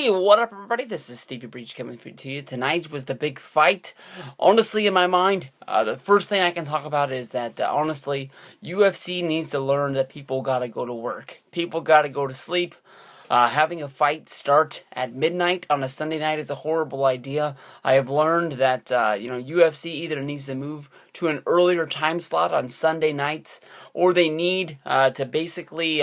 Hey, what up, everybody? This is Stevie Breach coming through to you. Tonight was the big fight. Honestly, in my mind, the first thing I can talk about is that, honestly, UFC needs to learn that people gotta go to work. People gotta go to sleep. Having a fight start at midnight on a Sunday night is a horrible idea. I have learned that, UFC either needs to move to an earlier time slot on Sunday nights, or they need to basically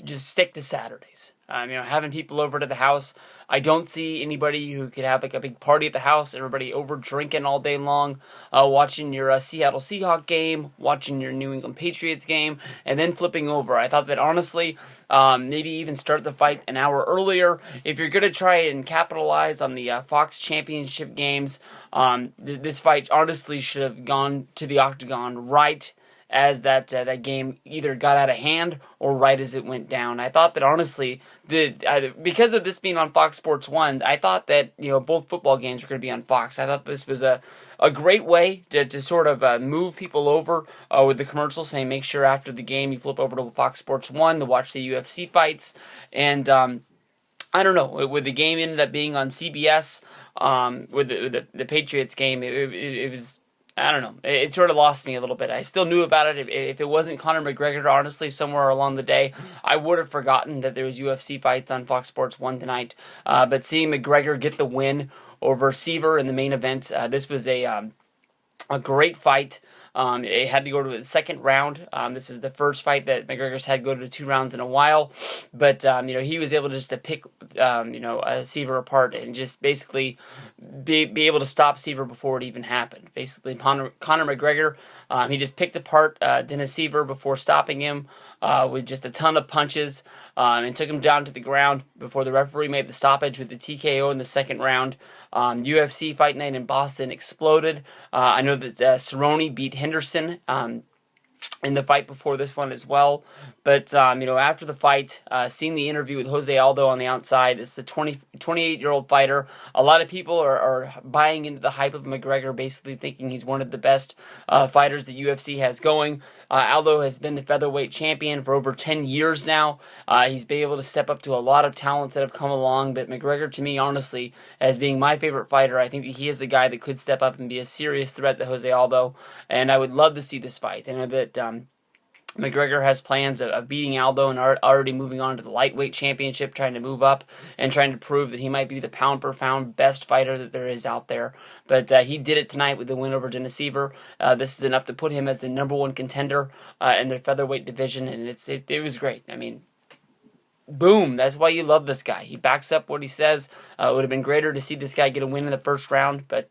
just stick to Saturdays. Having people over to the house. I don't see anybody who could have like a big party at the house, everybody over drinking all day long, watching your Seattle Seahawks game, watching your New England Patriots game, and then flipping over. I thought that honestly, maybe even start the fight an hour earlier. If you're going to try and capitalize on the Fox Championship games, this fight honestly should have gone to the octagon right as that game either got out of hand or right as it went down. I thought that honestly, because of this being on Fox Sports 1, I thought that both football games were going to be on Fox. I thought this was a great way to sort of move people over with the commercial saying make sure after the game you flip over to Fox Sports 1 to watch the UFC fights. And I don't know, with the game ended up being on CBS, with the Patriots game, it was, I don't know. It sort of lost me a little bit. I still knew about it. If it wasn't Conor McGregor, honestly, somewhere along the day, I would have forgotten that there was UFC fights on Fox Sports 1 tonight. But seeing McGregor get the win over Siver in the main event, this was a great fight. It had to go to the second round. This is the first fight that McGregor's had go to 2 rounds in a while, but he was able just to pick Siver apart and just basically be able to stop Siver before it even happened. Basically, Conor McGregor, he just picked apart Dennis Siver before stopping him with just a ton of punches, and took him down to the ground before the referee made the stoppage with the TKO in the second round. UFC Fight Night in Boston exploded. I know that Cerrone beat Henderson in the fight before this one as well. But, after the fight, seeing the interview with Jose Aldo on the outside, it's the 28-year-old fighter. A lot of people are buying into the hype of McGregor, basically thinking he's one of the best fighters the UFC has going. Aldo has been the featherweight champion for over 10 years now. He's been able to step up to a lot of talents that have come along, but McGregor, to me, honestly, as being my favorite fighter, I think that he is the guy that could step up and be a serious threat to Jose Aldo, and I would love to see this fight. I know that McGregor has plans of beating Aldo and already moving on to the lightweight championship, trying to move up and trying to prove that he might be the pound-per-pound best fighter that there is out there. But he did it tonight with the win over Dennis Siver. This is enough to put him as the number 1 contender in the featherweight division, and it was great. I mean, boom, that's why you love this guy. He backs up what he says. It would have been greater to see this guy get a win in the first round, but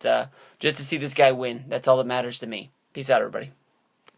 just to see this guy win, that's all that matters to me. Peace out, everybody.